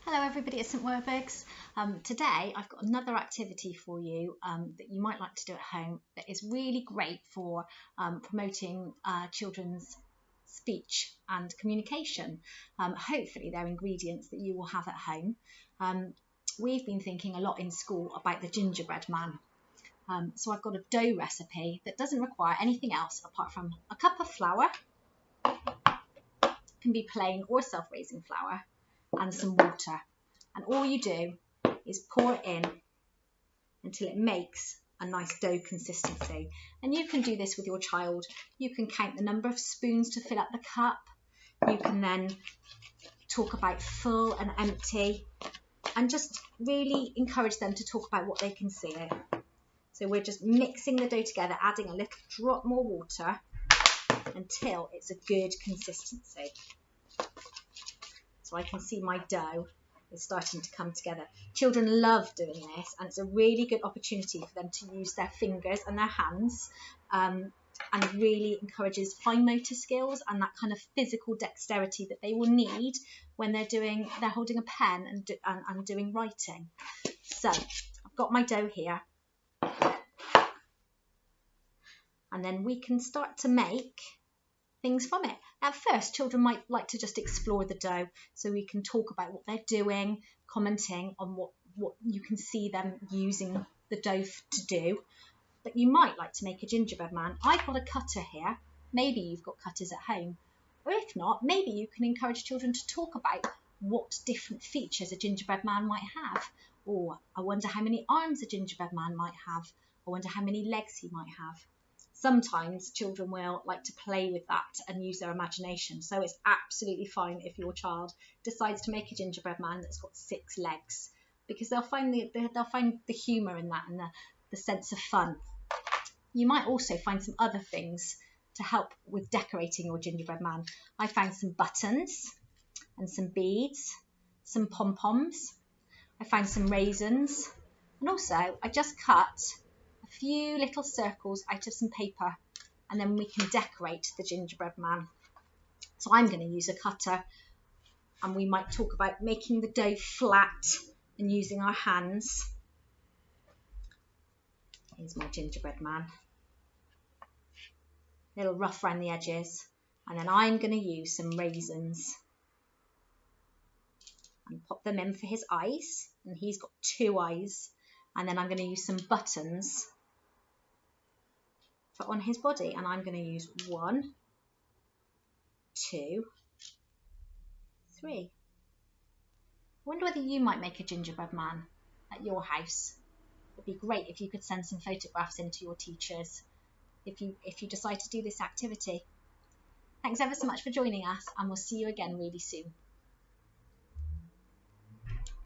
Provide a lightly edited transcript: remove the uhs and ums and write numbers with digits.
Hello everybody at St Werburgh's. Today I've got another activity for you that you might like to do at home that is really great for promoting children's speech and communication. Hopefully they're ingredients that you will have at home. We've been thinking a lot in school about the gingerbread man. So I've got a dough recipe that doesn't require anything else apart from a cup of flour. It can be plain or self-raising flour, and some water, and all you do is pour it in until it makes a nice dough consistency. And you can do this with your child. You can count the number of spoons to fill up the cup. You can then talk about full and empty and just really encourage them to talk about what they can see it. So we're just mixing the dough together, adding a little drop more water until it's a good consistency. So I can see my dough is starting to come together. Children love doing this, and it's a really good opportunity for them to use their fingers and their hands, and really encourages fine motor skills and that kind of physical dexterity that they will need when they're holding a pen and doing writing. So I've got my dough here, and then we can start to make things from it. At first, children might like to just explore the dough, so we can talk about what they're doing, commenting on what you can see them using the dough to do. But you might like to make a gingerbread man. I've got a cutter here. Maybe you've got cutters at home. Or if not, maybe you can encourage children to talk about what different features a gingerbread man might have. Or I wonder how many arms a gingerbread man might have. I wonder how many legs he might have. Sometimes children will like to play with that and use their imagination. So it's absolutely fine if your child decides to make a gingerbread man that's got 6 legs, because they'll find the humour in that and the sense of fun. You might also find some other things to help with decorating your gingerbread man. I found some buttons and some beads, some pom-poms. I found some raisins, and also I just cut a few little circles out of some paper, and then we can decorate the gingerbread man. So I'm going to use a cutter, and we might talk about making the dough flat and using our hands. Here's my gingerbread man. A little rough around the edges, and then I'm going to use some raisins and pop them in for his eyes, and he's got 2 eyes. And then I'm going to use some buttons for on his body, and I'm going to use 1, 2, 3. I wonder whether you might make a gingerbread man at your house. It'd be great if you could send some photographs in to your teachers if you decide to do this activity. Thanks ever so much for joining us, and we'll see you again really soon.